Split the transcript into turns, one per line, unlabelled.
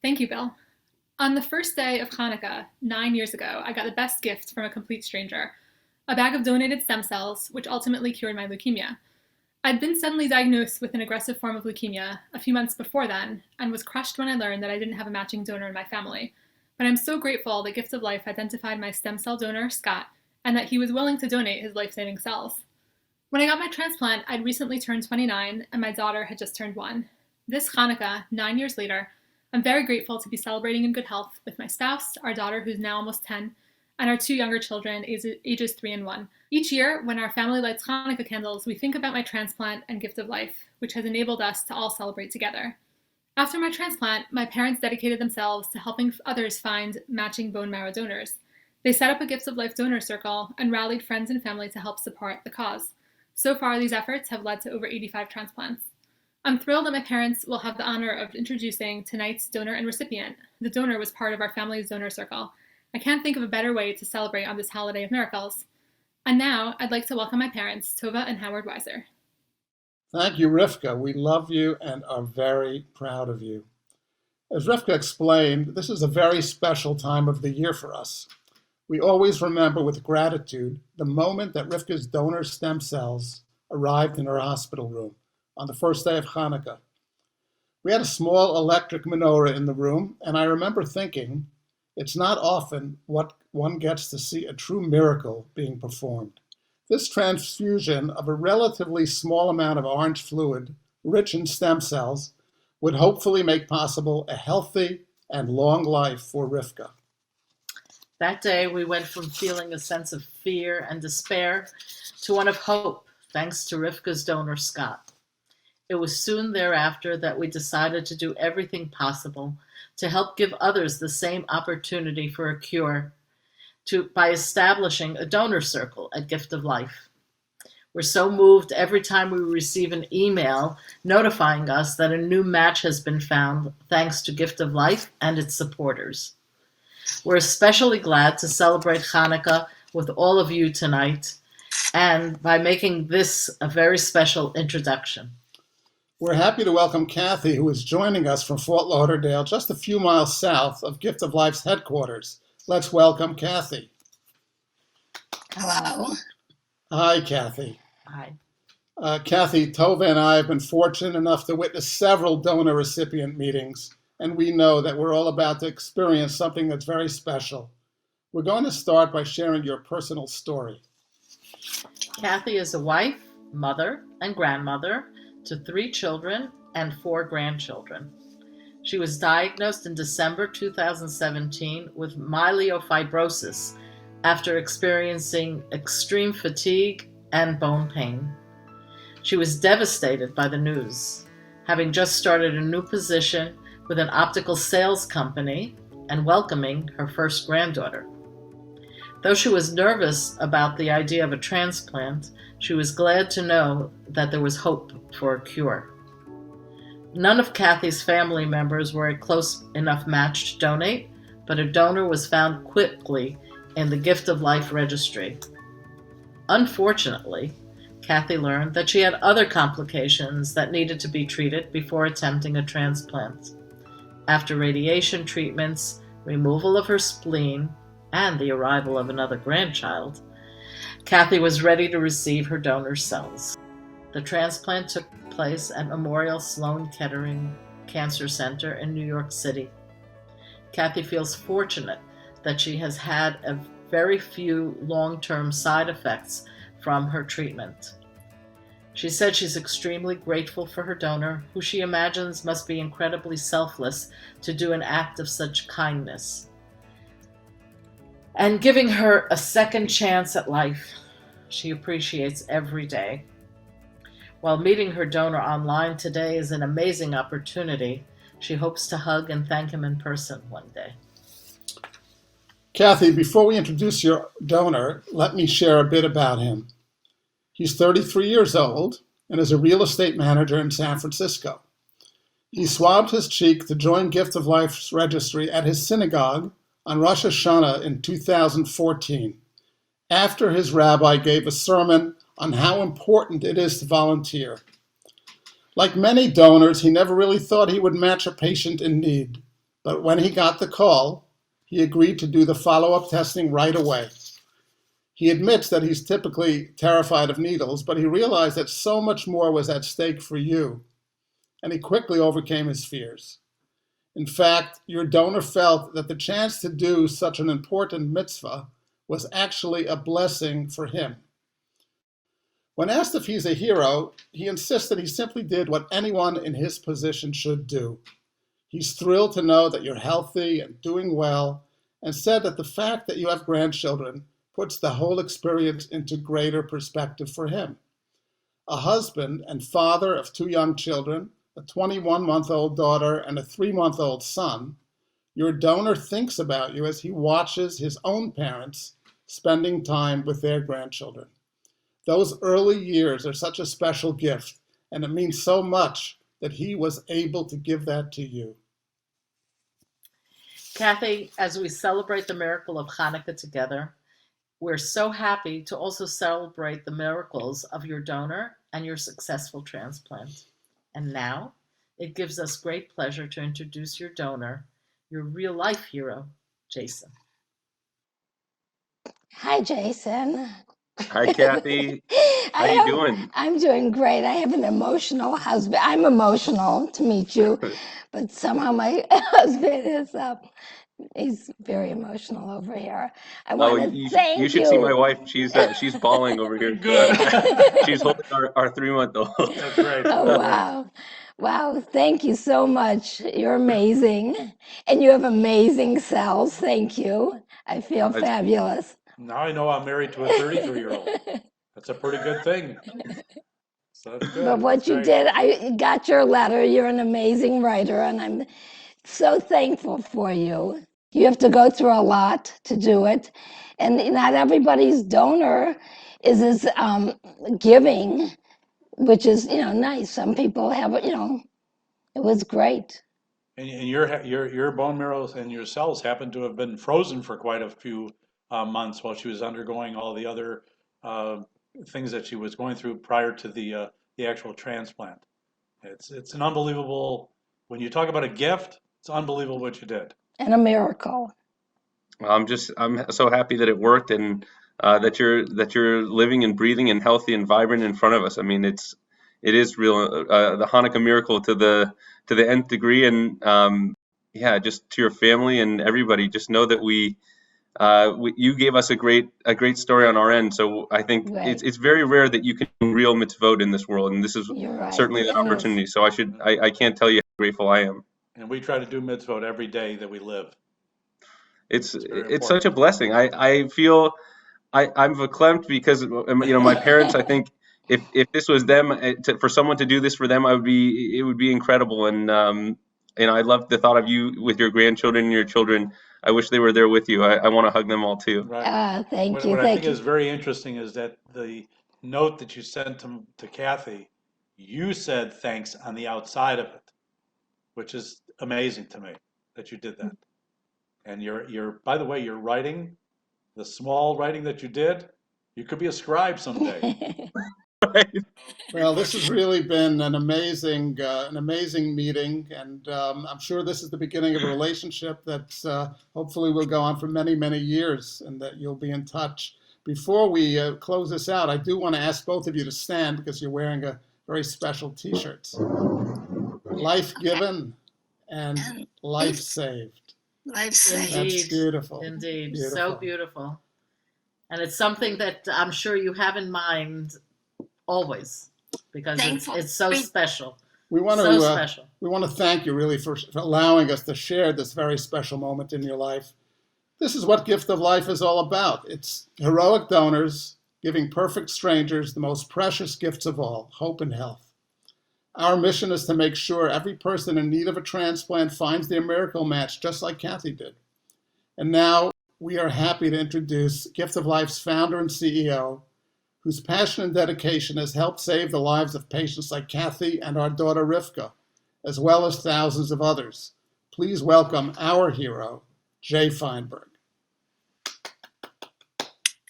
Thank you, Bill. On the first day of Hanukkah, 9 years ago, I got the best gift from a complete stranger, a bag of donated stem cells, which ultimately cured my leukemia. I'd been suddenly diagnosed with an aggressive form of leukemia a few months before then, and was crushed when I learned that I didn't have a matching donor in my family. But I'm so grateful that Gift of Life identified my stem cell donor, Scott, and that he was willing to donate his life-saving cells. When I got my transplant, I'd recently turned 29, and my daughter had just turned 1. This Hanukkah, 9 years later, I'm very grateful to be celebrating in good health with my spouse, our daughter who's now almost 10, and our 2 younger children, ages 3 and 1. Each year, when our family lights Hanukkah candles, we think about my transplant and Gift of Life, which has enabled us to all celebrate together. After my transplant, my parents dedicated themselves to helping others find matching bone marrow donors. They set up a Gift of Life donor circle and rallied friends and family to help support the cause. So far, these efforts have led to over 85 transplants. I'm thrilled that my parents will have the honor of introducing tonight's donor and recipient. The donor was part of our family's donor circle. I can't think of a better way to celebrate on this holiday of miracles. And now, I'd like to welcome my parents, Tova and Howard Weiser.
Thank you, Rivka. We love you and are very proud of you. As Rivka explained, this is a very special time of the year for us. We always remember with gratitude the moment that Rivka's donor stem cells arrived in her hospital room on the first day of Hanukkah. We had a small electric menorah in the room, and I remember thinking, it's not often what one gets to see a true miracle being performed. This transfusion of a relatively small amount of orange fluid, rich in stem cells, would hopefully make possible a healthy and long life for Rivka.
That day, we went from feeling a sense of fear and despair to one of hope, thanks to Rivka's donor, Scott. It was soon thereafter that we decided to do everything possible to help give others the same opportunity for a cure by establishing a donor circle at Gift of Life. We're so moved every time we receive an email notifying us that a new match has been found thanks to Gift of Life and its supporters. We're especially glad to celebrate Hanukkah with all of you tonight and by making this a very special introduction.
We're happy to welcome Kathy, who is joining us from Fort Lauderdale, just a few miles south of Gift of Life's headquarters. Let's welcome Kathy.
Hello.
Hi, Kathy.
Hi.
Kathy, Tova and I have been fortunate enough to witness several donor-recipient meetings, and we know that we're all about to experience something that's very special. We're going to start by sharing your personal story.
Kathy is a wife, mother, and grandmother to 3 children and 4 grandchildren. She was diagnosed in December 2017 with myelofibrosis after experiencing extreme fatigue and bone pain. She was devastated by the news, having just started a new position with an optical sales company and welcoming her first granddaughter. Though she was nervous about the idea of a transplant, she was glad to know that there was hope for a cure. None of Kathy's family members were a close enough match to donate, but a donor was found quickly in the Gift of Life Registry. Unfortunately, Kathy learned that she had other complications that needed to be treated before attempting a transplant. After radiation treatments, removal of her spleen, and the arrival of another grandchild, Kathy was ready to receive her donor cells. The transplant took place at Memorial Sloan Kettering Cancer Center in New York City. Kathy feels fortunate that she has had a very few long-term side effects from her treatment. She said she's extremely grateful for her donor, who she imagines must be incredibly selfless to do an act of such kindness, and giving her a second chance at life she appreciates every day. While meeting her donor online today is an amazing opportunity, she hopes to hug and thank him in person one day.
Kathy, before we introduce your donor, let me share a bit about him. He's 33 years old and is a real estate manager in San Francisco. He swabbed his cheek to join Gift of Life's registry at his synagogue on Rosh Hashanah in 2014, after his rabbi gave a sermon on how important it is to volunteer. Like many donors, he never really thought he would match a patient in need, But when he got the call, he agreed to do the follow-up testing right away. He admits that he's typically terrified of needles, but he realized that so much more was at stake for you, and he quickly overcame his fears. In fact, your donor felt that the chance to do such an important mitzvah was actually a blessing for him. When asked if he's a hero, he insists that he simply did what anyone in his position should do. He's thrilled to know that you're healthy and doing well, and said that the fact that you have grandchildren puts the whole experience into greater perspective for him. A husband and father of 2 young children, a 21-month-old daughter and a 3-month-old son, your donor thinks about you as he watches his own parents spending time with their grandchildren. Those early years are such a special gift, and it means so much that he was able to give that to you.
Kathy, as we celebrate the miracle of Hanukkah together, we're so happy to also celebrate the miracles of your donor and your successful transplant. And now, it gives us great pleasure to introduce your donor, your real-life hero, Jason.
Hi, Jason.
Hi, Kathy. How you doing?
I'm doing great. I have an emotional husband. I'm emotional to meet you, but somehow my husband is he's very emotional over here. I want to thank you.
You should see my wife. She's bawling over here.
Good.
She's holding our 3-month-old.
That's great.
Oh, wow. Wow, thank you so much. You're amazing. And you have amazing cells. Thank you. I feel fabulous.
Now I know I'm married to a 33-year-old. That's a pretty good thing. So that's good.
But what you did, I got your letter. You're an amazing writer, and I'm so thankful for you. You have to go through a lot to do it. And not everybody's donor is as giving, which is, nice. Some people have, it was great.
And your bone marrow and your cells happen to have been frozen for quite a few months while she was undergoing all the other things that she was going through prior to the actual transplant. It's an unbelievable, when you talk about a gift, it's unbelievable what you did.
And a miracle.
I'm so happy that it worked, and that you're living and breathing and healthy and vibrant in front of us. I mean, it is real, the Hanukkah miracle to the nth degree, and just to your family and everybody, just know that you gave us a great story on our end. So I think it's very rare that you can do real mitzvot in this world, and this is certainly an opportunity. So I can't tell you how grateful I am.
And we try to do mitzvot every day that we live.
It's such a blessing. I feel I'm verklempt because my parents. I think if this was them, for someone to do this for them, it would be incredible. And I love the thought of you with your grandchildren and your children. I wish they were there with you. I want to hug them all too.
Right.
Thank you.
What I think is very interesting is that the note that you sent to Kathy, you said thanks on the outside of it, which is amazing to me that you did that. And you're by the way, your writing, the small writing that you did, you could be a scribe someday.
Right.
Well, this has really been an amazing meeting, and I'm sure this is the beginning of a relationship that hopefully will go on for many, many years, and that you'll be in touch. Before we close this out, I do want to ask both of you to stand because you're wearing a very special T-shirts. Life given and life saved.
Life saved.
That's beautiful.
Indeed,
Beautiful.
So beautiful. And it's something that I'm sure you have in mind always, because it's so special.
We want to thank you really for allowing us to share this very special moment in your life. This is what Gift of Life is all about. It's heroic donors giving perfect strangers the most precious gifts of all, hope and health. Our mission is to make sure every person in need of a transplant finds their miracle match, just like Kathy did. And now we are happy to introduce Gift of Life's founder and CEO, whose passion and dedication has helped save the lives of patients like Kathy and our daughter Rivka, as well as thousands of others. Please welcome our hero, Jay Feinberg.